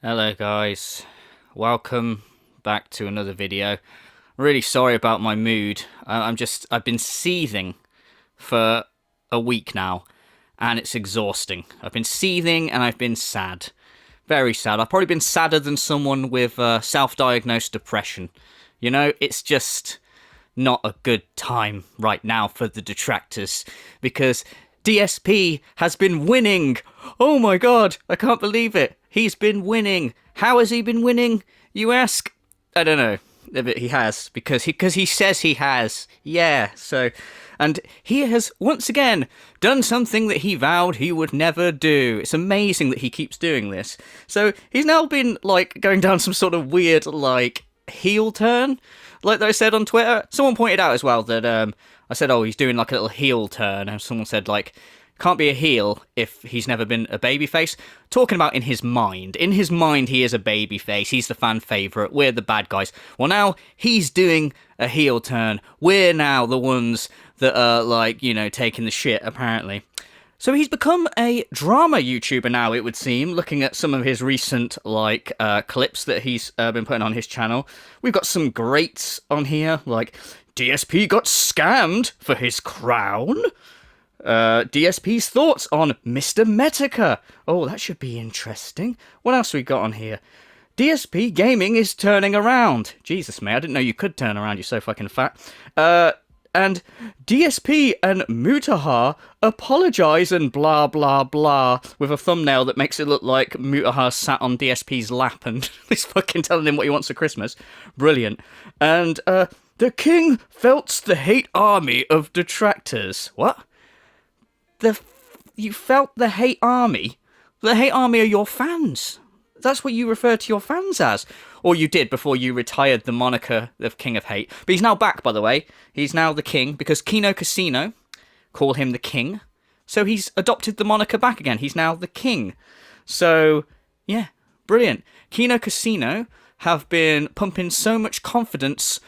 Hello guys, welcome back to another video. I'm really sorry about my mood. I've been seething for a week now and it's exhausting. I've been seething and I've been sad. Very sad. I've probably been sadder than someone with self-diagnosed depression. You know, it's just not a good time right now for the detractors because DSP has been winning. Oh my god, I can't believe it. He's been winning. How has he been winning, you ask? I don't know. But he has, because he says he has. Yeah, so... And he has, once again, done something that he vowed he would never do. It's amazing that he keeps doing this. So, he's now been, like, going down some sort of weird, like, heel turn. Like I said on Twitter. Someone pointed out as well that, I said, oh, he's doing, like, a little heel turn. And someone said, like... Can't be a heel if he's never been a babyface. Talking about in his mind. In his mind, he is a babyface. He's the fan favourite. We're the bad guys. Well, now he's doing a heel turn. We're now the ones that are, like, you know, taking the shit, apparently. So he's become a drama YouTuber now, it would seem, looking at some of his recent, like, clips that he's been putting on his channel. We've got some greats on here, like, DSP got scammed for his crown. DSP's thoughts on Mr. Metica. Oh, that should be interesting. What else we got on here? DSPGaming is turning around. Jesus, mate, I didn't know you could turn around, you're so fucking fat. And DSP and Mutahar apologise and blah, blah, blah, with a thumbnail that makes it look like Mutahar sat on DSP's lap and he's fucking telling him what he wants for Christmas. Brilliant. And, the king felt the hate army of detractors. What? You felt the hate army? The hate army are your fans. That's what you refer to your fans as. Or you did before you retired the moniker of King of Hate. But he's now back, by the way. He's now the king, because Kino Casino call him the king. So he's adopted the moniker back again. He's now the king. So, yeah, brilliant. Kino Casino have been pumping so much confidence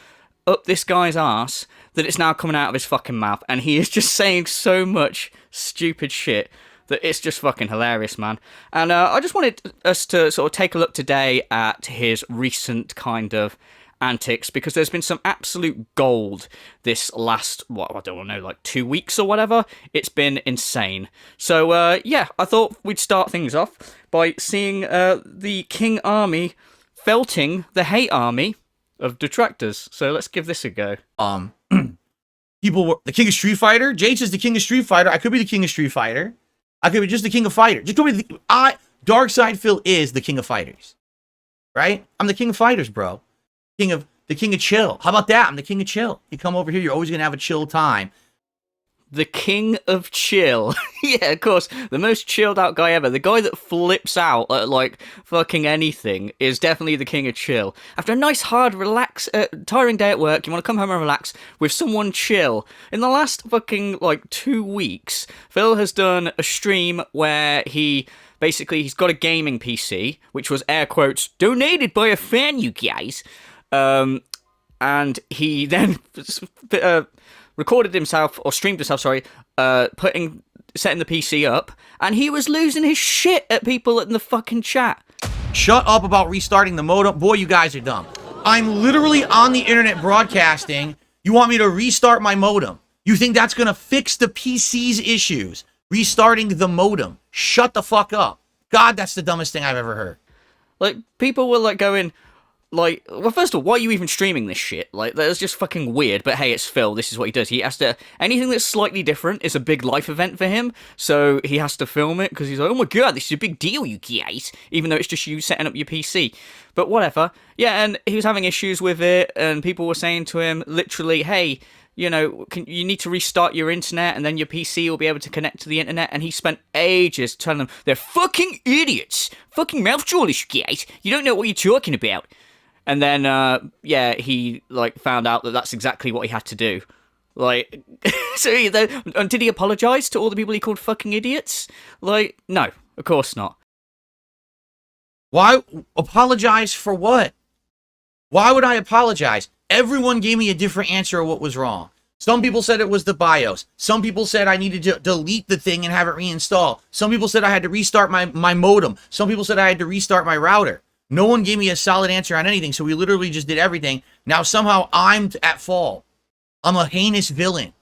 up this guy's arse that it's now coming out of his fucking mouth, and he is just saying so much stupid shit that it's just fucking hilarious, man. And I just wanted us to sort of take a look today at his recent kind of antics, because there's been some absolute gold this last, what, I don't know, like 2 weeks or whatever. It's been insane. So, yeah, I thought we'd start things off by seeing the King Army felting the hate army of detractors. So let's give this a go. People were the king of Street Fighter. Jace is the king of Street Fighter. I could be the king of Street Fighter. I could be just the king of fighter. Just go be Darksydephil is the king of fighters, right? I'm the king of fighters, bro. The king of chill. How about that? I'm the king of chill. You come over here, you're always gonna have a chill time. The king of chill. Yeah, of course. The most chilled out guy ever. The guy that flips out at, like, fucking anything is definitely the king of chill. After a nice, hard, tiring day at work, you want to come home and relax with someone chill. In the last fucking, like, 2 weeks, Phil has done a stream where he's got a gaming PC, which was, air quotes, donated by a fan, you guys. And he then... recorded himself, or streamed himself, sorry, setting the PC up, and he was losing his shit at people in the fucking chat. Shut up about restarting the modem. Boy, you guys are dumb. I'm literally on the internet broadcasting. You want me to restart my modem? You think that's going to fix the PC's issues? Restarting the modem. Shut the fuck up. God, that's the dumbest thing I've ever heard. Like, people were, like, going... Like, well, first of all, why are you even streaming this shit? Like, that's just fucking weird, but hey, it's Phil, this is what he does. He has to, anything that's slightly different is a big life event for him, so he has to film it, because he's like, oh my god, this is a big deal, you guys, even though it's just you setting up your PC. But whatever. Yeah, and he was having issues with it, and people were saying to him, literally, hey, you know, you need to restart your internet, and then your PC will be able to connect to the internet, and he spent ages telling them, they're fucking idiots! Fucking mouth jawless, you guys! You don't know what you're talking about! And then, yeah, he, like, found out that that's exactly what he had to do. Like, so did he apologise to all the people he called fucking idiots? Like, no, of course not. Why apologize for what? Why would I apologize? Everyone gave me a different answer of what was wrong. Some people said it was the BIOS. Some people said I needed to delete the thing and have it reinstalled. Some people said I had to restart my modem. Some people said I had to restart my router. No one gave me a solid answer on anything, so we literally just did everything. Now somehow I'm at fault. I'm a heinous villain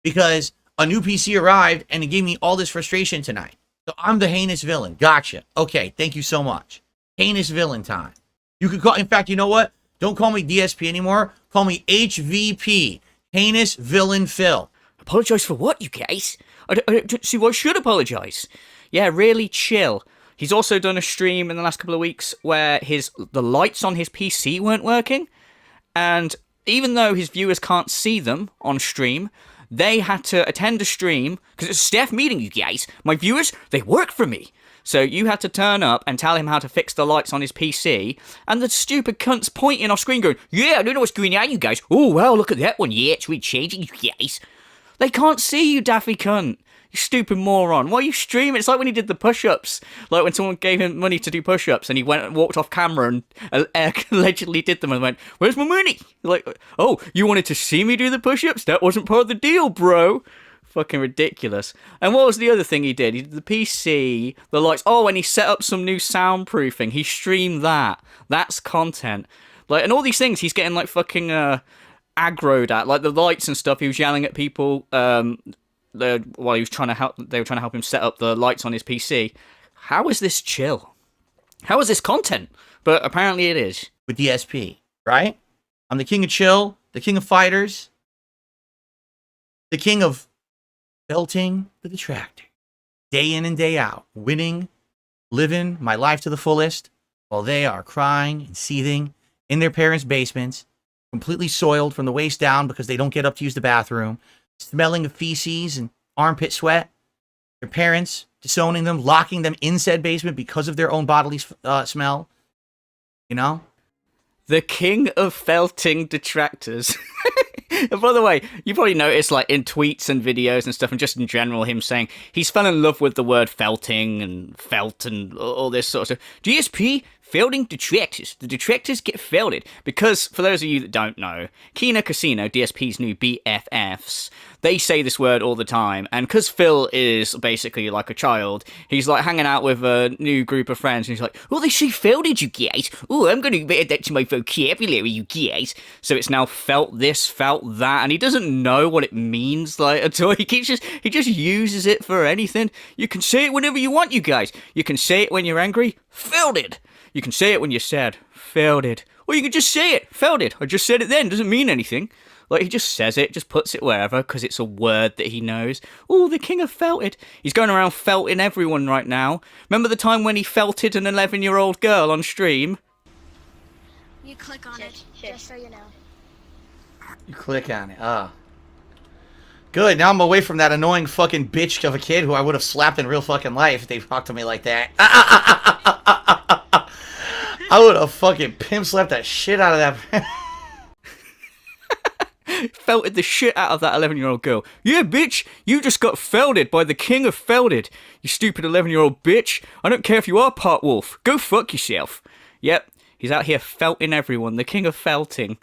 because a new PC arrived and it gave me all this frustration tonight. So I'm the heinous villain. Gotcha. Okay, thank you so much. Heinous villain time. You could call, in fact, you know what? Don't call me DSP anymore. Call me HVP. Heinous Villain Phil. Apologize for what, you guys? I don't see why I should apologize. Yeah, really chill. He's also done a stream in the last couple of weeks where the lights on his PC weren't working, and even though his viewers can't see them on stream, they had to attend a stream because it's a staff meeting, you guys. My viewers, they work for me. So you had to turn up and tell him how to fix the lights on his PC, and the stupid cunt's pointing off screen going, yeah, I don't know what's going on, you guys. Oh, well, look at that one. Yeah, it's really changing, you guys. They can't see you, daffy cunt. You stupid moron. Why are you streaming? It's like when he did the push-ups. Like when someone gave him money to do push-ups and he went and walked off camera and allegedly did them and went, where's my money? Like, oh, you wanted to see me do the push-ups? That wasn't part of the deal, bro. Fucking ridiculous. And what was the other thing he did? He did the PC, the lights. Oh, and he set up some new soundproofing. He streamed that. That's content. Like, and all these things he's getting like fucking aggroed at. Like the lights and stuff. He was yelling at people while he was trying to help. They were trying to help him set up the lights on his PC. How is this chill? How is this content? But apparently it is. With DSP, right? I'm the king of chill, the king of fighters, the king of belting the detractor. Day in and day out, winning, living my life to the fullest, while they are crying and seething in their parents' basements, completely soiled from the waist down because they don't get up to use the bathroom, smelling of feces and armpit sweat, their parents disowning them, locking them in said basement because of their own bodily smell. You know? The king of felting detractors. And by the way, you probably noticed, like, in tweets and videos and stuff, and just in general, him saying he's fell in love with the word felting and felt and all this sort of stuff. DSP, felting detractors. The detractors get felted. Because, for those of you that don't know, Kino Casino, DSP's new BFFs, they say this word all the time, and because Phil is basically like a child, he's like hanging out with a new group of friends, and he's like, oh, they say felted, you guys. Oh, I'm going to add that to my vocabulary, you guys. So it's now felt this, felt that, and he doesn't know what it means, like, at all. He just uses it for anything. You can say it whenever you want, you guys. You can say it when you're angry, felted. You can say it when you're sad, felted. Or you can just say it, felted. I just said it then, doesn't mean anything. Like, he just says it, just puts it wherever, because it's a word that he knows. Oh, the king of felted. He's going around felting everyone right now. Remember the time when he felted an 11-year-old girl on stream? You click on it, just so you know. You click on it, Good, now I'm away from that annoying fucking bitch of a kid who I would have slapped in real fucking life if they talked to me like that. I would have fucking pimp slapped that shit out of that. Felted the shit out of that 11-year-old girl. Yeah, bitch, you just got felted by the king of felted. You stupid 11-year-old bitch. I don't care if you are part wolf. Go fuck yourself. Yep, he's out here felting everyone. The king of felting.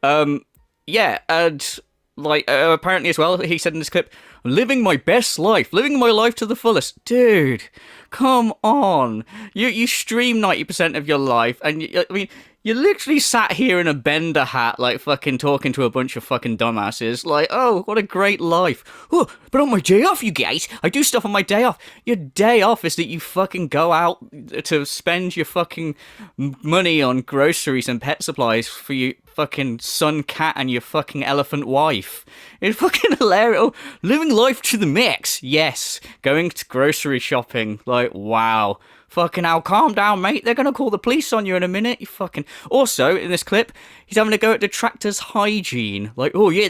Yeah, and like apparently as well, he said in this clip, living my best life, living my life to the fullest. Dude, come on. You stream 90% of your life, and I mean, you literally sat here in a bender hat, like, fucking talking to a bunch of fucking dumbasses. Like, oh, what a great life. Oh, but on my day off, you guys, I do stuff on my day off. Your day off is that you fucking go out to spend your fucking money on groceries and pet supplies for your fucking son, cat, and your fucking elephant wife. It's fucking hilarious. Oh, living life to the max. Yes. Going to grocery shopping. Like, wow. Fucking hell, calm down, mate. They're gonna call the police on you in a minute. You fucking... Also, in this clip, he's having a go at Detractors' hygiene. Like, oh yeah,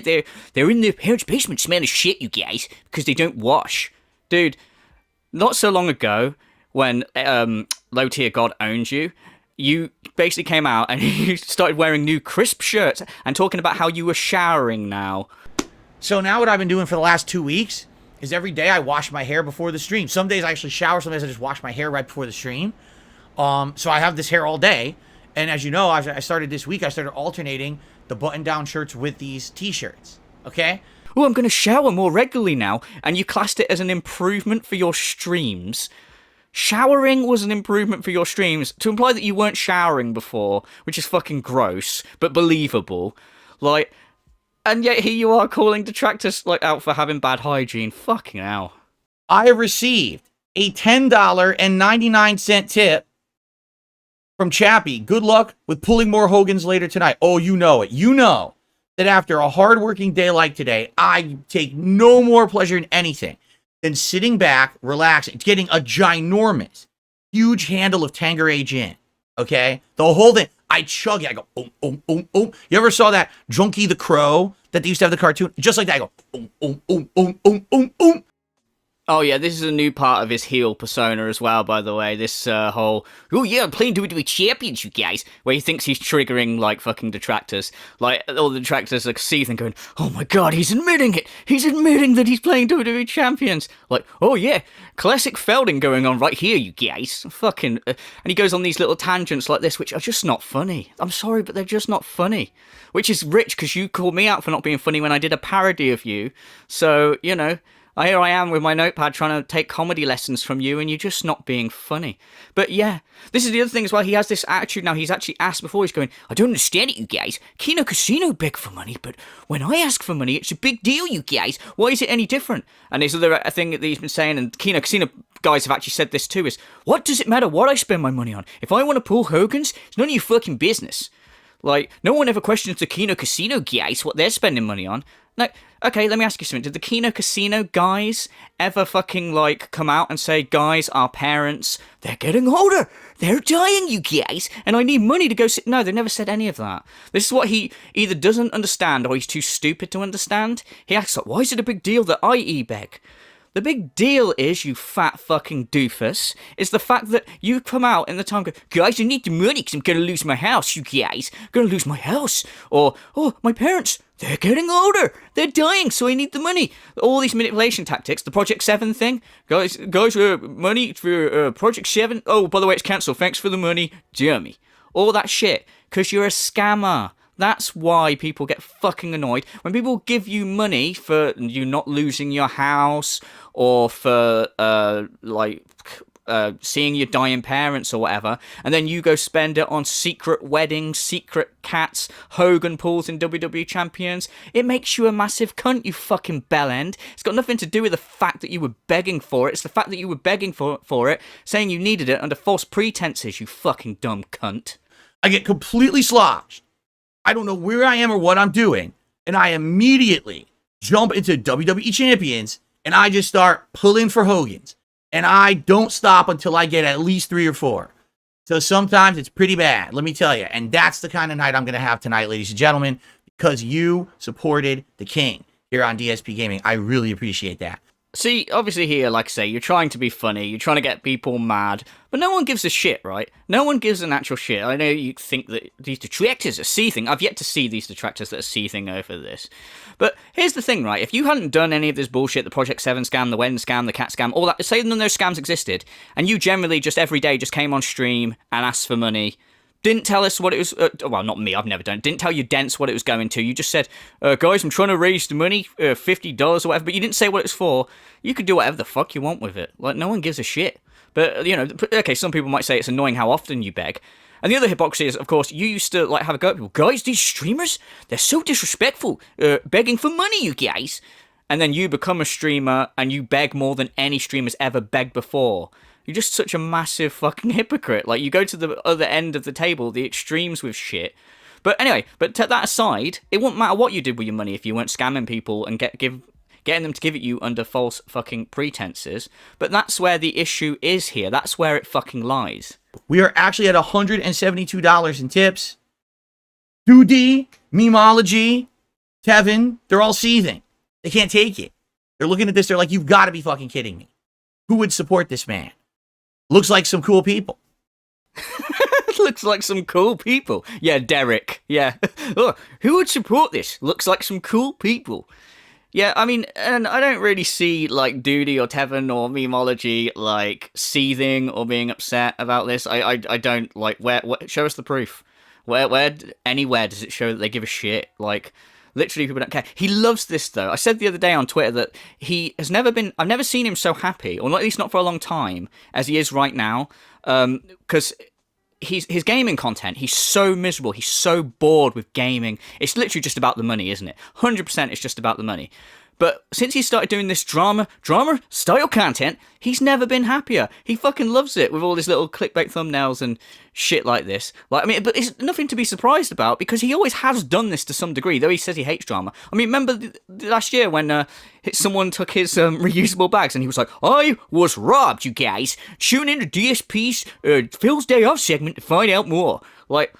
they're in their parents' basement smelling shit, you guys, because they don't wash. Dude, not so long ago, when Low Tier God owned you, you basically came out and you started wearing new crisp shirts and talking about how you were showering now. So now what I've been doing for the last 2 weeks is every day I wash my hair before the stream. Some days I actually shower, some days I just wash my hair right before the stream. So I have this hair all day. And as you know, I started this week, I started alternating the button-down shirts with these t-shirts. Okay? Oh, I'm going to shower more regularly now. And you classed it as an improvement for your streams. Showering was an improvement for your streams. To imply that you weren't showering before, which is fucking gross, but believable. Like, and yet here you are calling detractors, like, out for having bad hygiene. Fucking hell. I have received a $10.99 tip from Chappie. Good luck with pulling more Hogans later tonight. Oh, you know it. You know that after a hard-working day like today, I take no more pleasure in anything than sitting back, relaxing, getting a ginormous, huge handle of Tanqueray gin. Okay? The whole thing. I chug it. I go, You ever saw that Junkie the Crow that they used to have the cartoon? Just like that. I go, Oh yeah, this is a new part of his heel persona as well, by the way. This whole, oh yeah, I'm playing WWE Champions, you guys, where he thinks he's triggering, like, fucking detractors. Like, all the detractors are seething, going, oh my god, he's admitting it! He's admitting that he's playing WWE Champions! Like, oh yeah, classic Felding going on right here, you guys. Fucking, and he goes on these little tangents like this, which are just not funny. I'm sorry, but they're just not funny. Which is rich, because you called me out for not being funny when I did a parody of you. So, you know, here I am with my notepad trying to take comedy lessons from you, and you're just not being funny. But yeah, this is the other thing as well. He has this attitude now. He's actually asked before. He's going, I don't understand it, you guys. Kino Casino beg for money, but when I ask for money, it's a big deal, you guys. Why is it any different? And this other thing that he's been saying, and Kino Casino guys have actually said this too, is, what does it matter what I spend my money on? If I want to pull Hogan's, it's none of your fucking business. Like, no one ever questions the Kino Casino guys what they're spending money on. Like, okay, let me ask you something. Did the Kino Casino guys ever fucking, like, come out and say, guys, our parents, they're getting older, they're dying, you guys, and I need money to go sit... No, they never said any of that. This is what he either doesn't understand or he's too stupid to understand. He acts like, why is it a big deal that I e-beg? The big deal is, you fat fucking doofus, is the fact that you come out in the time and go, guys, I need the money because I'm going to lose my house, you guys. I'm going to lose my house. Or, oh, my parents, they're getting older. They're dying, so I need the money. All these manipulation tactics. The Project 7 thing. Guys, money for Project 7. Oh, by the way, it's cancelled. Thanks for the money. Jeremy. All that shit. Because you're a scammer. That's why people get fucking annoyed. When people give you money for you not losing your house, or for, seeing your dying parents or whatever, and then you go spend it on secret weddings, secret cats, Hogan pulls in WWE Champions, it makes you a massive cunt, you fucking bellend. It's got nothing to do with the fact that you were begging for it. It's the fact that you were begging for it, saying you needed it under false pretenses, you fucking dumb cunt. I get completely sloshed. I don't know where I am or what I'm doing, and I immediately jump into WWE Champions, and I just start pulling for Hogan's, and I don't stop until I get at least 3 or 4. So sometimes it's pretty bad, let me tell you, and that's the kind of night I'm going to have tonight, ladies and gentlemen, because you supported the king here on DSP Gaming. I really appreciate that. See, obviously here, like I say, you're trying to be funny, you're trying to get people mad, but no one gives a shit, right? No one gives an actual shit. I know you think that these detractors are seething. I've yet to see these detractors that are seething over this. But here's the thing, right? If you hadn't done any of this bullshit, the Project 7 scam, the Wen scam, the cat scam, all that, say none of those scams existed, and you generally just every day just came on stream and asked for money, didn't tell us what it was, well, not me, I've never done it, didn't tell your dents what it was going to, you just said, guys, I'm trying to raise the money, $50 or whatever, but you didn't say what it's for, you could do whatever the fuck you want with it, like, no one gives a shit. But, you know, okay, some people might say it's annoying how often you beg, and the other hypocrisy is, of course, you used to, like, have a go at people, guys, these streamers, they're so disrespectful, begging for money, you guys, and then you become a streamer, and you beg more than any streamer's ever begged before. You're just such a massive fucking hypocrite. Like, you go to the other end of the table, the extremes with shit. But anyway, but to that aside, it wouldn't matter what you did with your money if you weren't scamming people and getting them to give it you under false fucking pretenses. But that's where the issue is here. That's where it fucking lies. We are actually at $172 in tips. 2D, Memology, Tevin, they're all seething. They can't take it. They're looking at this, they're like, you've got to be fucking kidding me. Who would support this man? Looks like some cool people. Looks like some cool people. Yeah, Derek. Yeah. Oh, who would support this? Looks like some cool people. Yeah, I mean, and I don't really see, like, Duty or Tevin or Memology, like, seething or being upset about this. I don't, like, where show us the proof. Anywhere does it show that they give a shit? Like, Literally, people don't care. He loves this, though. I said the other day on Twitter that he has never been... I've never seen him so happy, or at least not for a long time, as he is right now. Because his gaming content, he's so miserable. He's so bored with gaming. It's literally just about the money, isn't it? 100% it's just about the money. But since he started doing this drama style content, he's never been happier. He fucking loves it with all his little clickbait thumbnails and shit like this. Like, I mean, but it's nothing to be surprised about because he always has done this to some degree, though he says he hates drama. I mean, remember last year when someone took his reusable bags and he was like, I was robbed, you guys. Tune into DSP's Phil's Day Off segment to find out more. Like,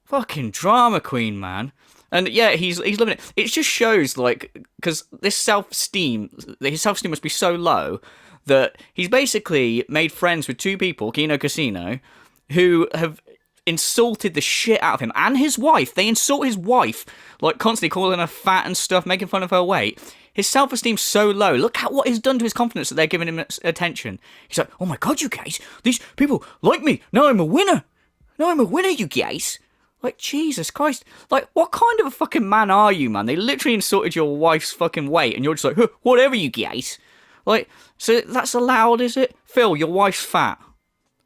fucking drama queen, man. And yeah, he's loving it. It just shows, like, because his self-esteem must be so low that he's basically made friends with two people, Kino Casino, who have insulted the shit out of him and his wife. They insult his wife, like constantly calling her fat and stuff, making fun of her weight. His self-esteem's so low. Look at what he's done to his confidence that they're giving him attention. He's like, oh my god, you guys, these people like me. Now I'm a winner. You guys. Like, Jesus Christ. Like, what kind of a fucking man are you, man? They literally insulted your wife's fucking weight, and you're just like, huh, whatever, you guys. Like, so that's allowed, is it? Phil, your wife's fat.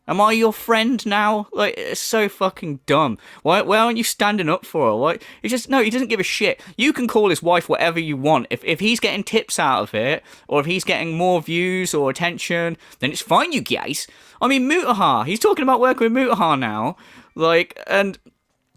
Am I your friend now? Like, it's so fucking dumb. Why aren't you standing up for her? Like, he doesn't give a shit. You can call his wife whatever you want. If he's getting tips out of it, or if he's getting more views or attention, then it's fine, you guys. I mean, Mutaha, he's talking about working with Mutaha now. Like, and...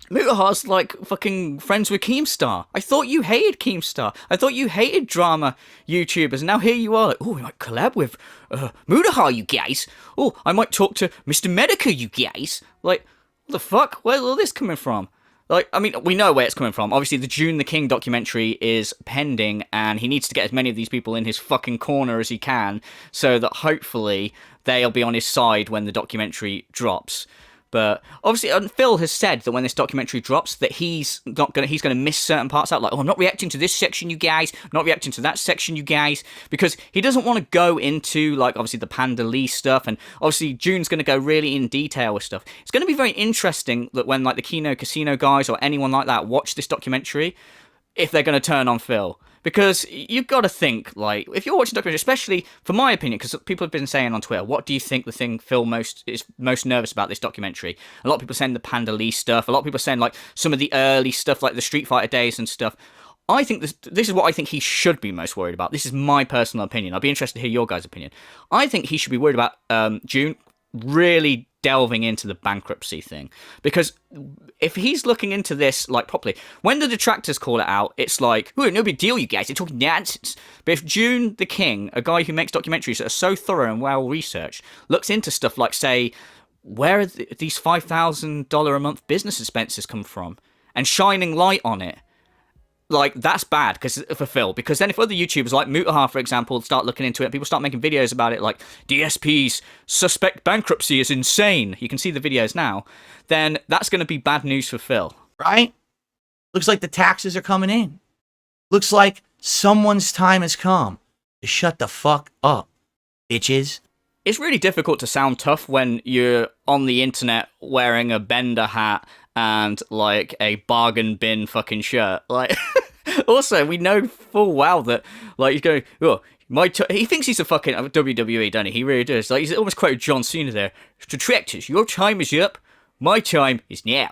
Mutahar's like fucking friends with Keemstar. I thought you hated Keemstar. I thought you hated drama YouTubers. And now here you are like, oh, we might collab with Mutahar, you guys. Oh, I might talk to Mr. Medica, you guys. Like, what the fuck? Where's all this coming from? Like, I mean, we know where it's coming from. Obviously, the June the King documentary is pending, and he needs to get as many of these people in his fucking corner as he can, so that hopefully they'll be on his side when the documentary drops. But obviously, Phil has said that when this documentary drops, that he's gonna miss certain parts out. Like, oh, I'm not reacting to this section, you guys. I'm not reacting to that section, you guys, because he doesn't want to go into like obviously the Panda Lee stuff, and obviously June's gonna go really in detail with stuff. It's gonna be very interesting that when like the Kino Casino guys or anyone like that watch this documentary, if they're gonna turn on Phil. Because you've got to think, like, if you're watching a documentary, especially, for my opinion, because people have been saying on Twitter, what do you think the thing Phil is most nervous about this documentary? A lot of people saying the Panda Lee stuff. A lot of people saying, like, some of the early stuff, like the Street Fighter days and stuff. I think this is what I think he should be most worried about. This is my personal opinion. I'd be interested to hear your guys' opinion. I think he should be worried about June really delving into the bankruptcy thing, because if he's looking into this like properly, when the detractors call it out, it's like, oh, no big deal, you guys, they're talking nonsense. But if June the King, a guy who makes documentaries that are so thorough and well researched, looks into stuff like, say, where are these $5,000 a month business expenses come from, and shining light on it, like, that's bad for Phil, because then if other YouTubers like Mutahar, for example, start looking into it, people start making videos about it, like, DSP's suspect bankruptcy is insane, you can see the videos now, then that's going to be bad news for Phil. Right? Looks like the taxes are coming in. Looks like someone's time has come to shut the fuck up, bitches. It's really difficult to sound tough when you're on the internet wearing a Bender hat and, like, a bargain bin fucking shirt. Like, also, we know full well that, like, he's going, oh, he thinks he's a fucking WWE, doesn't he? He really does. Like, he's almost quoted John Cena there. Detractors, your time is up. My time is now.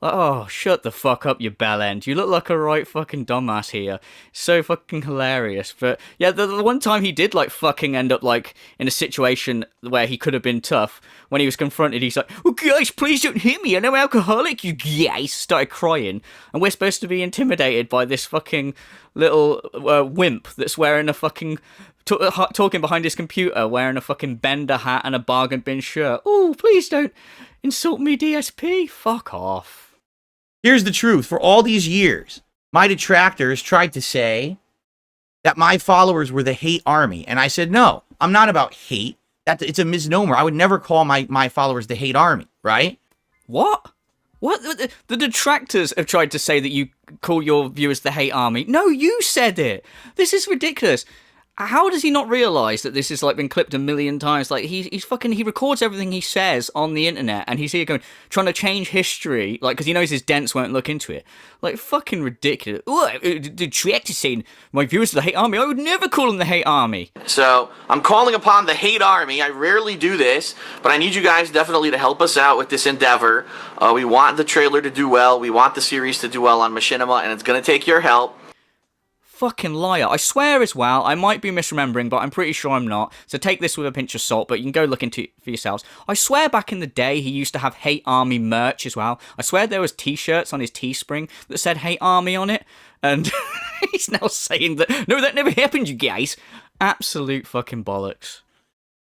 Like, oh, shut the fuck up, you bellend. You look like a right fucking dumbass here. So fucking hilarious. But, yeah, the one time he did, like, fucking end up, like, in a situation where he could have been tough, when he was confronted, he's like, oh, guys, please don't hit me. I'm alcoholic, you guys. Started crying. And we're supposed to be intimidated by this fucking little wimp that's wearing a fucking... talking behind his computer, wearing a fucking Bender hat and a bargain bin shirt. Oh, please don't insult me, DSP. Fuck off. Here's the truth. For all these years, my detractors tried to say that my followers were the hate army. And I said, no, I'm not about hate. It's a misnomer. I would never call my followers the hate army, right? What? What? The detractors have tried to say that you call your viewers the hate army. No, you said it. This is ridiculous. How does he not realize that this has like been clipped a million times? Like he's fucking, he records everything he says on the internet, and he's here going trying to change history, like because he knows his dents won't look into it. Like fucking ridiculous. The Detractors saying my viewers are the hate army. I would never call them the hate army. So I'm calling upon the hate army. I rarely do this, but I need you guys definitely to help us out with this endeavor. We want the trailer to do well. We want the series to do well on Machinima, and it's gonna take your help. Fucking liar. I swear as well, I might be misremembering, but I'm pretty sure I'm not. So take this with a pinch of salt, but you can go look into it for yourselves. I swear back in the day, he used to have Hate Army merch as well. I swear there was t-shirts on his Teespring that said Hate Army on it. And he's now saying that, no, that never happened, you guys. Absolute fucking bollocks.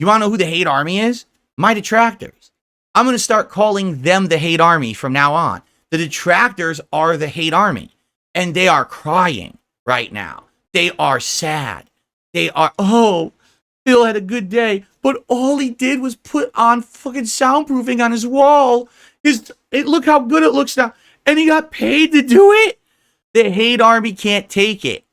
You want to know who the hate army is? My detractors. I'm going to start calling them the hate army from now on. The detractors are the hate army. And they are crying right now. They are sad. They are, oh, Phil had a good day, but all he did was put on fucking soundproofing on his wall. Look how good it looks now. And he got paid to do it. The hate army can't take it.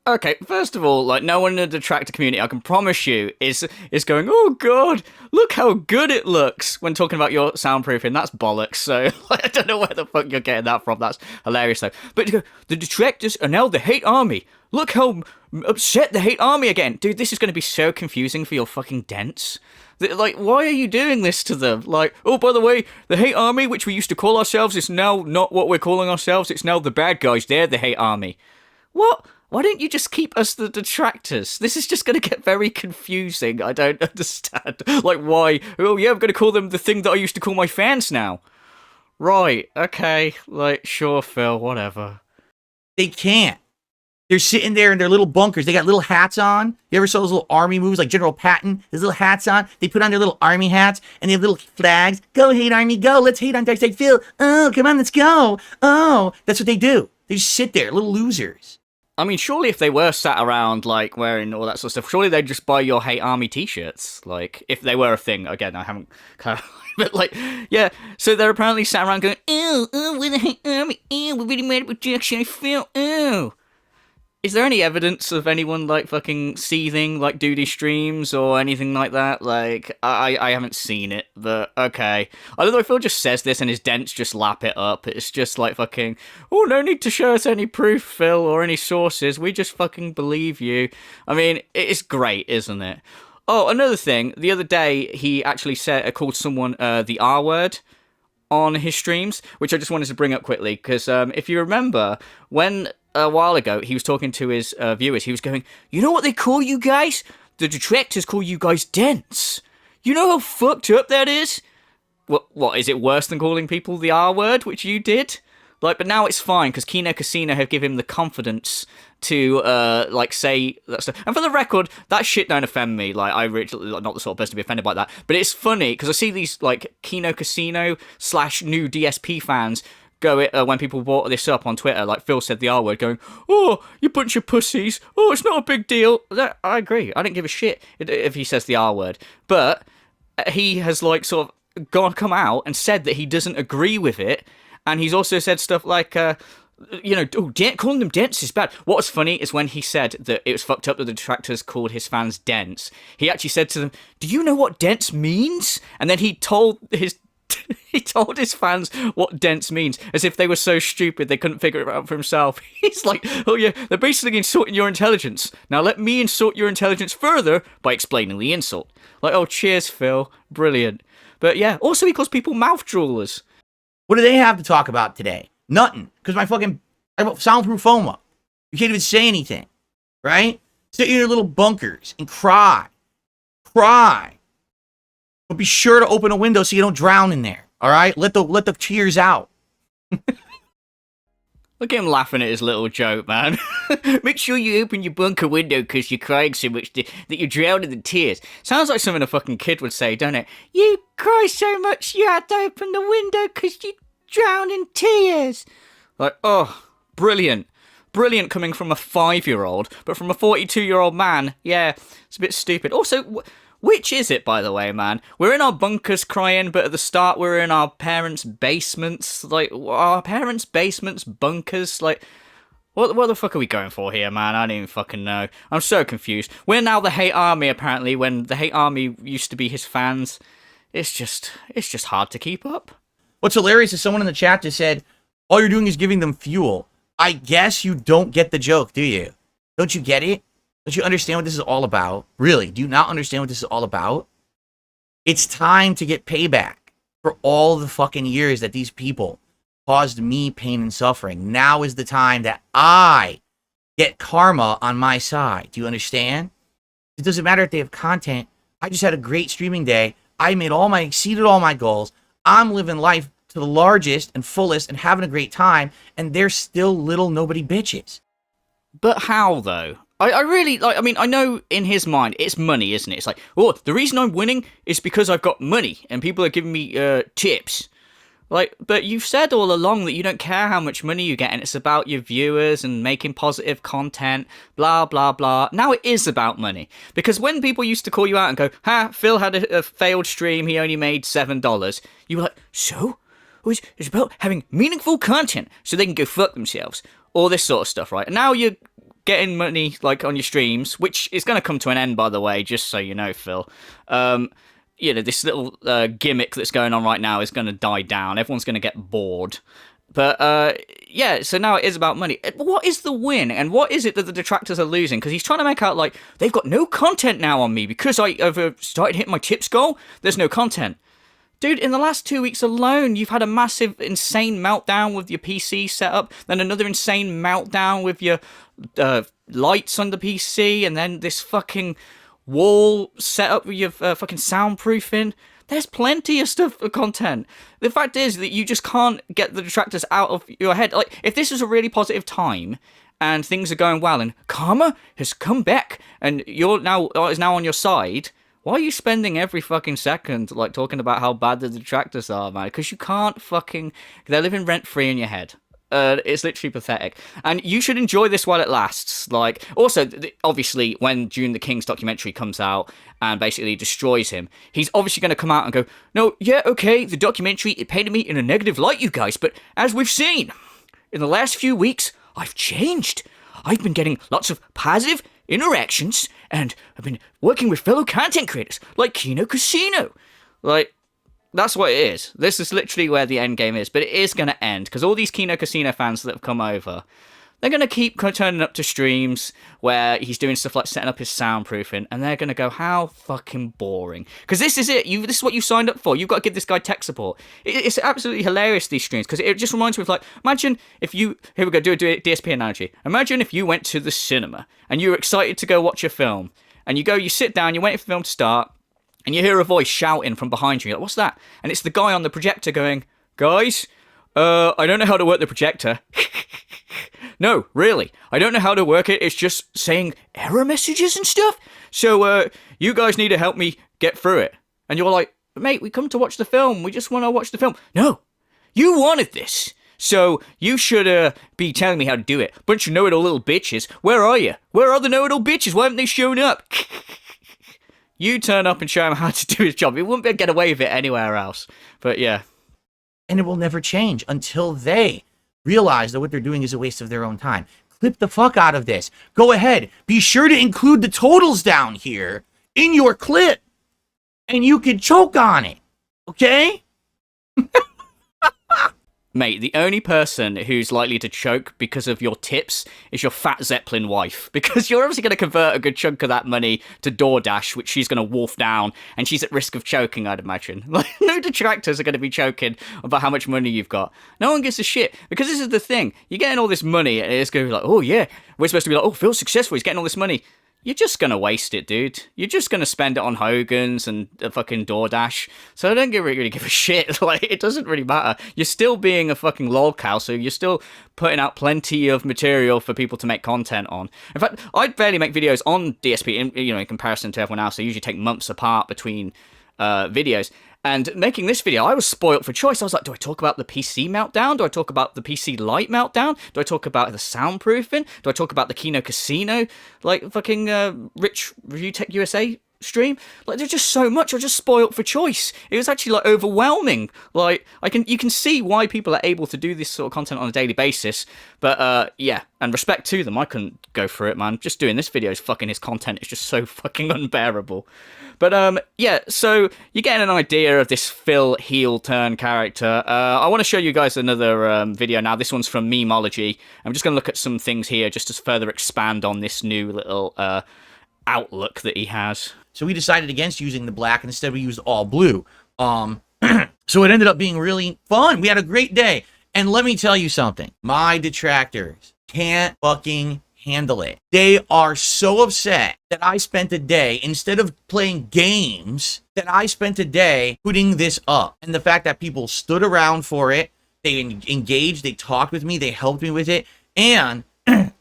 Okay, first of all, like, no one in the detractor community, I can promise you, is going, oh god, look how good it looks when talking about your soundproofing. That's bollocks. So like, I don't know where the fuck you're getting that from. That's hilarious though. But you go, the detractors are now the hate army. Look how upset the hate army again. Dude, this is going to be so confusing for your fucking dents. Like, why are you doing this to them? Like, oh, by the way, the hate army, which we used to call ourselves, is now not what we're calling ourselves. It's now the bad guys. They're the hate army. What? Why don't you just keep us the detractors? This is just going to get very confusing. I don't understand. Like, why? Oh, yeah, I'm going to call them the thing that I used to call my fans now. Right, okay. Like, sure, Phil, whatever. They can't. They're sitting there in their little bunkers. They got little hats on. You ever saw those little army movies like General Patton? There's little hats on. They put on their little army hats and they have little flags. Go, hate army, go. Let's hate on Darksydephil. Oh, come on, let's go. Oh, that's what they do. They just sit there, little losers. I mean, surely if they were sat around, like, wearing all that sort of stuff, surely they'd just buy your Hate Army t-shirts. Like, if they were a thing. Again, I haven't but, like, yeah. So they're apparently sat around going, ew, we're the Hate Army, ew, we're really mad about Darksydephil, ew. Is there any evidence of anyone, like, fucking seething, like, duty streams or anything like that? Like, I haven't seen it, but okay. I don't know if Phil just says this and his dents just lap it up. It's just like fucking, oh, no need to show us any proof, Phil, or any sources. We just fucking believe you. I mean, it's great, isn't it? Oh, another thing. The other day, he actually called someone the R word on his streams, which I just wanted to bring up quickly, because if you remember, when a while ago he was talking to his viewers, he was going, you know what they call you guys? The detractors call you guys dents. You know how fucked up that is? What is it worse than calling people the R word, which you did? Like, but now it's fine, because Kino Casino have given him the confidence to, like, say that stuff. And for the record, that shit don't offend me. Like, I really, not the sort of person to be offended by that. But it's funny, because I see these, like, Kino Casino / new DSP fans go it when people brought this up on Twitter, like Phil said the R word, going, oh, you bunch of pussies. Oh, it's not a big deal. I agree. I don't give a shit if he says the R word. But he has, like, sort of come out and said that he doesn't agree with it. And he's also said stuff like, you know, oh, calling them dents is bad. What was funny is when he said that it was fucked up that the detractors called his fans dents, he actually said to them, do you know what dents means? And then he told his fans what dents means, as if they were so stupid they couldn't figure it out for himself. He's like, oh yeah, they're basically insulting your intelligence. Now let me insult your intelligence further by explaining the insult. Like, oh, cheers, Phil. Brilliant. But yeah, also he calls people mouth droolers. What do they have to talk about today? Nothing. Because I have soundproof foam up. You can't even say anything. Right? Sit in your little bunkers and cry. Cry. But be sure to open a window so you don't drown in there. Alright? Let the tears out. Look at him laughing at his little joke, man. Make sure you open your bunker window because you're crying so much that you're drowning in tears. Sounds like something a fucking kid would say, don't it? You cry so much you had to open the window because you drown in tears. Like, oh, brilliant. Brilliant coming from a 5-year-old, but from a 42-year-old man, yeah, it's a bit stupid. Also, which is it, by the way, man? We're in our bunkers crying, but at the start we're in our parents' basements. Like, our parents' basements, bunkers, like, What the fuck are we going for here, man? I don't even fucking know. I'm so confused. We're now the hate army, apparently, when the hate army used to be his fans. It's just hard to keep up. What's hilarious is someone in the chat just said, all you're doing is giving them fuel. I guess you don't get the joke, do you? Don't you get it? Don't you understand what this is all about? Really, do you not understand what this is all about? It's time to get payback for all the fucking years that these people caused me pain and suffering. Now is the time that I get karma on my side. Do you understand? It doesn't matter if they have content. I just had a great streaming day. I exceeded all my goals. I'm living life to the largest and fullest and having a great time, and they're still little nobody bitches. But how, though? I really, like, I mean, I know in his mind, it's money, isn't it? It's like, oh, the reason I'm winning is because I've got money, and people are giving me tips. Like, but you've said all along that you don't care how much money you get, and it's about your viewers and making positive content, blah, blah, blah. Now it is about money. Because when people used to call you out and go, ha, Phil had a failed stream, he only made $7, you were like, so? It's about having meaningful content so they can go fuck themselves. All this sort of stuff, right? And now you're getting money, like, on your streams, which is going to come to an end, by the way, just so you know, Phil. You know, this little gimmick that's going on right now is going to die down. Everyone's going to get bored. But, yeah, so now it is about money. What is the win? And what is it that the detractors are losing? Because he's trying to make out, like, they've got no content now on me because I've started hitting my tips goal. There's no content. Dude, in the last 2 weeks alone, you've had a massive, insane meltdown with your PC setup, then another insane meltdown with your lights on the PC, and then this fucking wall setup with your fucking soundproofing. There's plenty of stuff for content. The fact is that you just can't get the detractors out of your head. Like, if this is a really positive time, and things are going well, and karma has come back, and is now on your side, why are you spending every fucking second, like, talking about how bad the detractors are, man? Because you can't fucking... They're living rent-free in your head. It's literally pathetic. And you should enjoy this while it lasts. Like, also, obviously, when June the King's documentary comes out and basically destroys him, he's obviously going to come out and go, no, yeah, okay, the documentary, it painted me in a negative light, you guys, but as we've seen, in the last few weeks, I've changed. I've been getting lots of positive interactions, and I've been working with fellow content creators, like Kino Casino. Like, that's what it is. This is literally where the end game is, but it is going to end, because all these Kino Casino fans that have come over, they're going to keep turning up to streams where he's doing stuff like setting up his soundproofing, and they're going to go, how fucking boring. Because this is it. This is what you signed up for. You've got to give this guy tech support. It's absolutely hilarious, these streams, because it just reminds me of, like, imagine if you... Here we go, do a DSP analogy. Imagine if you went to the cinema, and you were excited to go watch a film, and you sit down, you're waiting for the film to start, and you hear a voice shouting from behind you. You're like, what's that? And it's the guy on the projector going, guys, I don't know how to work the projector. No, really, I don't know how to work it. It's just saying error messages and stuff. So, you guys need to help me get through it. And you're like, mate, we come to watch the film. We just want to watch the film. No, you wanted this. So, you should be telling me how to do it. Bunch of know-it-all little bitches. Where are you? Where are the know-it-all bitches? Why haven't they shown up? You turn up and show him how to do his job. He wouldn't be able to get away with it anywhere else. But, yeah. And it will never change until they realize that what they're doing is a waste of their own time. Clip the fuck out of this. Go ahead. Be sure to include the totals down here in your clip. And you can choke on it. Okay? Mate, the only person who's likely to choke because of your tips is your fat Zeppelin wife. Because you're obviously going to convert a good chunk of that money to DoorDash, which she's going to wolf down, and she's at risk of choking, I'd imagine. Like, no detractors are going to be choking about how much money you've got. No one gives a shit. Because this is the thing. You're getting all this money, and it's going to be like, oh yeah, we're supposed to be like, oh, Phil's successful, he's getting all this money. You're just going to waste it, dude. You're just going to spend it on Hogan's and a fucking DoorDash. So I don't really give a shit. Like, it doesn't really matter. You're still being a fucking lolcow, so you're still putting out plenty of material for people to make content on. In fact, I barely make videos on DSP, in comparison to everyone else. I usually take months apart between videos. And making this video, I was spoilt for choice. I was like, do I talk about the PC meltdown? Do I talk about the PC light meltdown? Do I talk about the soundproofing? Do I talk about the Kino Casino, like, fucking Rich Review Tech USA stream. Like, there's just so much. I was just spoilt for choice. It was actually like overwhelming. Like, you can see why people are able to do this sort of content on a daily basis. But yeah, and respect to them. I couldn't go through it, man. Just doing this video is fucking, his content is just so fucking unbearable. But yeah, so you're getting an idea of this Phil heel turn character. I want to show you guys another video now. This one's from Memology. I'm just going to look at some things here just to further expand on this new little outlook that he has. So we decided against using the black, and instead we used all blue. So it ended up being really fun. We had a great day. And let me tell you something. My detractors can't fucking handle it. They are so upset that I spent a day, instead of playing games, that I spent a day putting this up. And the fact that people stood around for it, they engaged, they talked with me, they helped me with it, and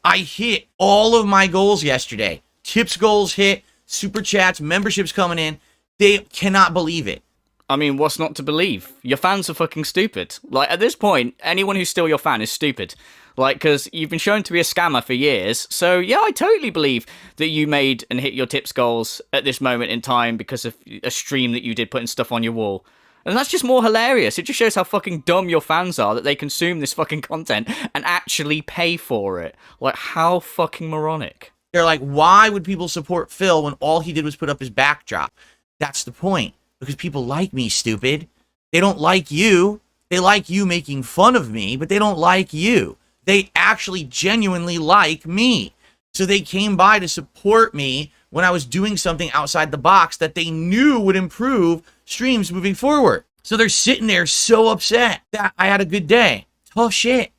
I hit all of my goals yesterday. Tips goals hit, super chats, memberships coming in. They cannot believe it. I mean, what's not to believe? Your fans are fucking stupid. Like, at this point, anyone who's still your fan is stupid. Like, because you've been shown to be a scammer for years. So, yeah, I totally believe that you made and hit your tips goals at this moment in time because of a stream that you did putting stuff on your wall. And that's just more hilarious. It just shows how fucking dumb your fans are that they consume this fucking content and actually pay for it. Like, how fucking moronic. They're like, why would people support Phil when all he did was put up his backdrop? That's the point. Because people like me, stupid. They don't like you. They like you making fun of me, but they don't like you. They actually genuinely like me. So they came by to support me when I was doing something outside the box that they knew would improve streams moving forward. So they're sitting there so upset that I had a good day. Tough shit.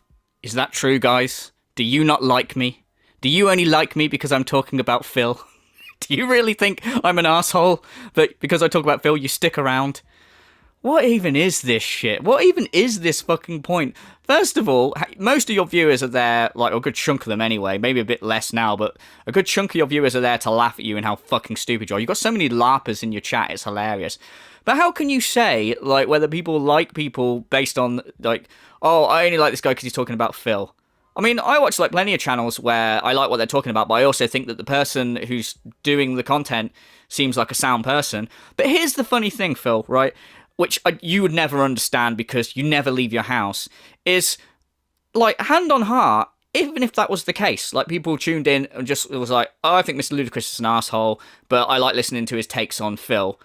Is that true, guys? Do you not like me? Do you only like me because I'm talking about Phil? Do you really think I'm an asshole that because I talk about Phil, you stick around? What even is this shit? What even is this fucking point? First of all, most of your viewers are there, like a good chunk of them anyway, maybe a bit less now, but a good chunk of your viewers are there to laugh at you and how fucking stupid you are. You've got so many LARPers in your chat, it's hilarious. But how can you say, like, whether people like people based on, like, oh, I only like this guy because he's talking about Phil? I mean, I watch like plenty of channels where I like what they're talking about, but I also think that the person who's doing the content seems like a sound person. But here's the funny thing, Phil, right? Which you would never understand because you never leave your house, is, like, hand on heart, even if that was the case, like, people tuned in and just was like, oh, I think Mr. Ludacris is an asshole, but I like listening to his takes on Phil.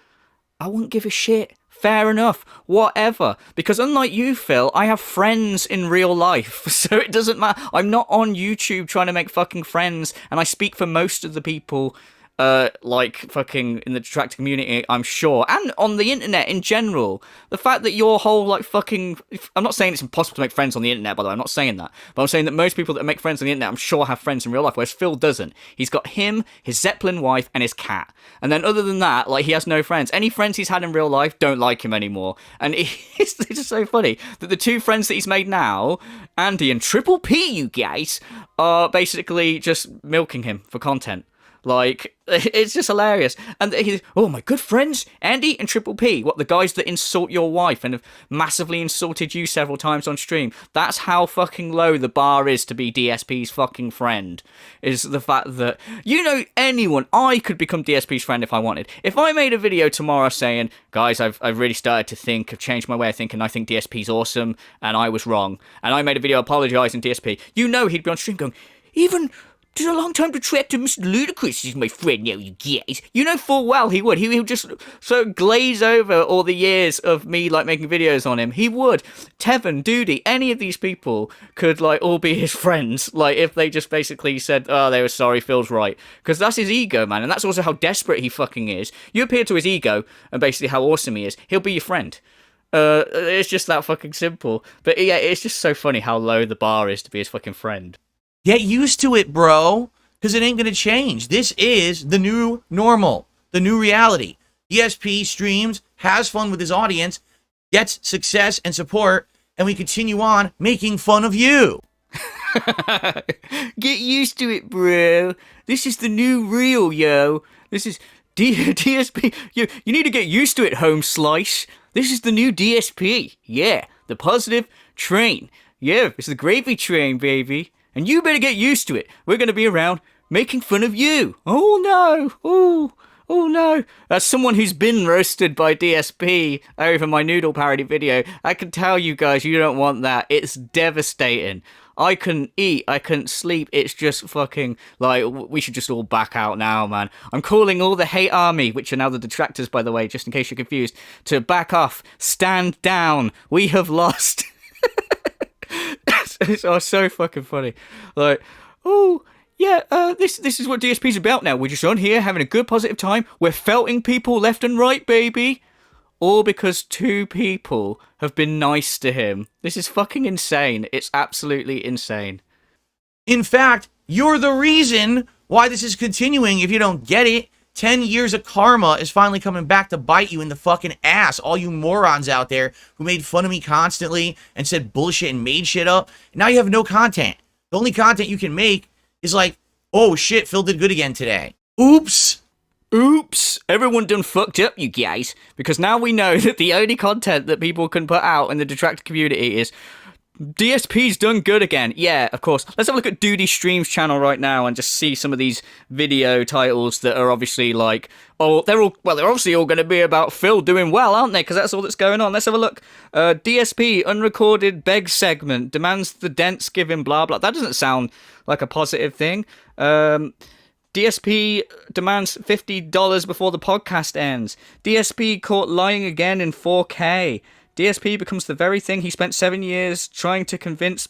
I wouldn't give a shit. Fair enough, whatever. Because unlike you, Phil, I have friends in real life, so it doesn't matter. I'm not on YouTube trying to make fucking friends, and I speak for most of the people, like, fucking in the Detractor community, I'm sure, and on the internet in general. The fact that your whole, like, fucking... I'm not saying it's impossible to make friends on the internet, by the way, I'm not saying that. But I'm saying that most people that make friends on the internet, I'm sure, have friends in real life, whereas Phil doesn't. He's got him, his Zeppelin wife, and his cat. And then other than that, like, he has no friends. Any friends he's had in real life don't like him anymore. And it's just so funny that the two friends that he's made now, Andy and Triple P, you guys, are basically just milking him for content. Like, it's just hilarious. And he's, oh, my good friends, Andy and Triple P. What, the guys that insult your wife and have massively insulted you several times on stream. That's how fucking low the bar is to be DSP's fucking friend. Is the fact that, you know, anyone, I could become DSP's friend if I wanted. If I made a video tomorrow saying, guys, I've really started to think, I've changed my way of thinking, I think DSP's awesome, and I was wrong. And I made a video apologising to DSP. You know he'd be on stream going, even... Just a long time detractor, Mr. Ludacris is my friend now, you guys. You know full well he would. He would just so glaze over all the years of me, like, making videos on him. He would. Tevin, Doody, any of these people could, like, all be his friends. Like, if they just basically said, oh, they were sorry, Phil's right. Because that's his ego, man. And that's also how desperate he fucking is. You appeal to his ego and basically how awesome he is. He'll be your friend. It's just that fucking simple. But, yeah, it's just so funny how low the bar is to be his fucking friend. Get used to it, bro, because it ain't going to change. This is the new normal, the new reality. DSP streams, has fun with his audience, gets success and support, and we continue on making fun of you. Get used to it, bro. This is the new real, yo. This is DSP. You need to get used to it, Home Slice. This is the new DSP. Yeah, the positive train. Yeah, it's the gravy train, baby. And you better get used to it. We're going to be around making fun of you. Oh, no. Oh, Oh no. As someone who's been roasted by DSP over my noodle parody video, I can tell you guys, you don't want that. It's devastating. I couldn't eat, I couldn't sleep. It's just fucking, like, we should just all back out now, man. I'm calling all the hate army, which are now the detractors, by the way, just in case you're confused, to back off. Stand down. We have lost. It's so fucking funny. Like, oh, yeah, this is what DSP's about now. We're just on here having a good, positive time. We're felting people left and right, baby. All because 2 people have been nice to him. This is fucking insane. It's absolutely insane. In fact, you're the reason why this is continuing if you don't get it. 10 years of karma is finally coming back to bite you in the fucking ass. All you morons out there who made fun of me constantly and said bullshit and made shit up. Now you have no content. The only content you can make is like, oh shit, Phil did good again today. Oops. Oops, everyone done fucked up, you guys. Because now we know that the only content that people can put out in the detractor community is DSP's done good again. Yeah, of course. Let's have a look at Duty Stream's channel right now and just see some of these video titles that are obviously like, oh, they're obviously all going to be about Phil doing well, aren't they? Because that's all that's going on. Let's have a look. DSP, unrecorded beg segment, demands the dents given, blah, blah. That doesn't sound like a positive thing. DSP demands $50 before the podcast ends. DSP caught lying again in 4K. DSP becomes the very thing he spent 7 years trying to convince.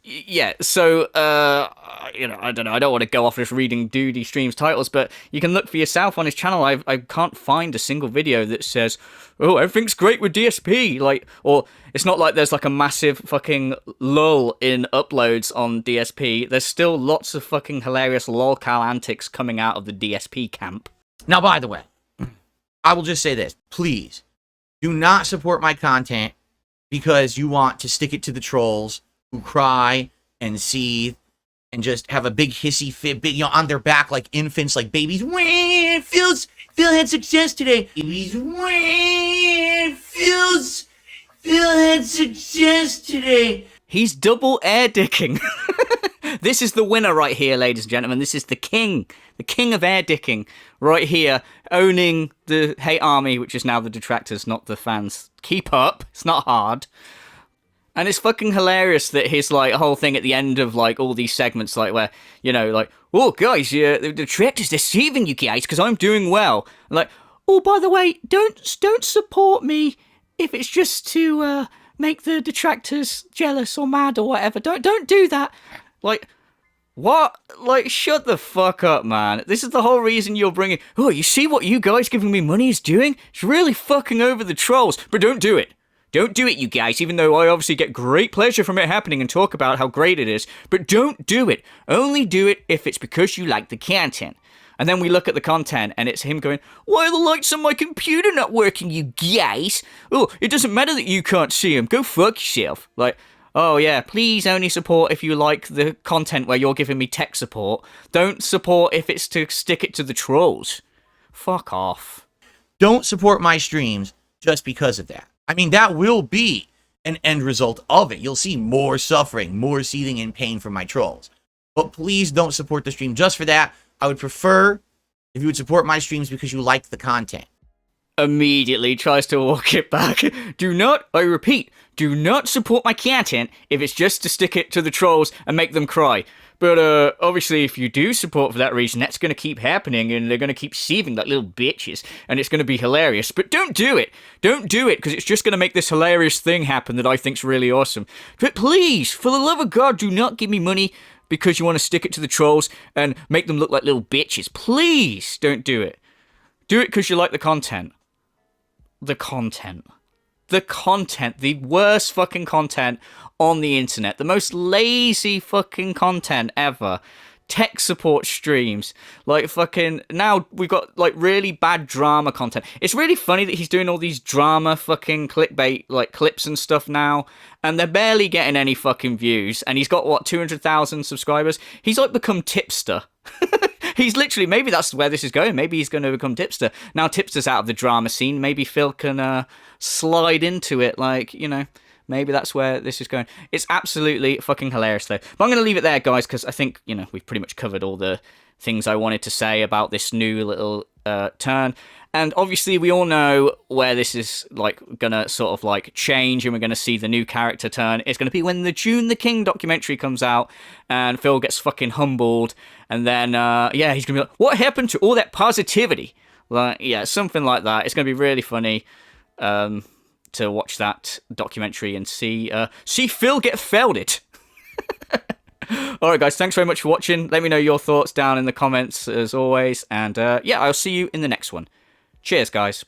Yeah, so I don't know. I don't want to go off just reading Duty Stream's titles, but you can look for yourself on his channel. I can't find a single video that says, "Oh, everything's great with DSP." Like, or it's not like there's like a massive fucking lull in uploads on DSP. There's still lots of fucking hilarious lolcal antics coming out of the DSP camp. Now, by the way, I will just say this. Please, do not support my content because you want to stick it to the trolls who cry and seethe and just have a big hissy fit, big, on their back like infants, like babies. Wah, Phil had success today. Babies, wah, Phil had success today. He's double air dicking. This is the winner right here, ladies and gentlemen. This is the king of air dicking right here, owning the hate army, which is now the detractors, not the fans. Keep up. It's not hard. And it's fucking hilarious that his, like, whole thing at the end of, like, all these segments, like, where, you know, like, oh, guys, the detractors deceiving you guys because I'm doing well. And like, oh, by the way, don't support me if it's just to make the detractors jealous or mad or whatever. Don't do that. Like, what? Like, shut the fuck up, man. This is the whole reason you're bringing... Oh, you see what you guys giving me money is doing? It's really fucking over the trolls. But don't do it. Don't do it, you guys, even though I obviously get great pleasure from it happening and talk about how great it is. But don't do it. Only do it if it's because you like the content. And then we look at the content, and it's him going, why are the lights on my computer not working, you guys? Oh, it doesn't matter that you can't see them. Go fuck yourself. Like... Oh yeah, please only support if you like the content where you're giving me tech support. Don't support if it's to stick it to the trolls. Fuck off. Don't support my streams just because of that. I mean, that will be an end result of it. You'll see more suffering, more seething and pain from my trolls. But please don't support the stream just for that. I would prefer if you would support my streams because you like the content. Immediately tries to walk it back. Do not, I repeat, do not support my content if it's just to stick it to the trolls and make them cry. But obviously if you do support for that reason, that's going to keep happening and they're going to keep seething like little bitches and it's going to be hilarious. But don't do it. Don't do it because it's just going to make this hilarious thing happen that I think's really awesome. But please, for the love of God, do not give me money because you want to stick it to the trolls and make them look like little bitches. Please don't do it. Do it because you like the content. The content, the worst fucking content on the internet, the most lazy fucking content ever. Tech support streams, like fucking, now we've got like really bad drama content. It's really funny that he's doing all these drama fucking clickbait like clips and stuff now, and they're barely getting any fucking views, and he's got what, 200,000 subscribers. He's like become Tipster. He's literally, maybe that's where this is going. Maybe he's going to become Tipster. Now Tipster's out of the drama scene. Maybe Phil can slide into it, like, you know, Maybe that's where this is going. It's absolutely fucking hilarious, though. But I'm going to leave it there, guys, because I think, you know, we've pretty much covered all the things I wanted to say about this new little turn. And obviously, we all know where this is, like, going to sort of, like, change, and we're going to see the new character turn. It's going to be when the June the King documentary comes out, and Phil gets fucking humbled, and then, yeah, he's going to be like, what happened to all that positivity? Like, yeah, something like that. It's going to be really funny. To watch that documentary and see Phil get felded. Alright guys, thanks very much for watching. Let me know your thoughts down in the comments as always. And yeah, I'll see you in the next one. Cheers guys.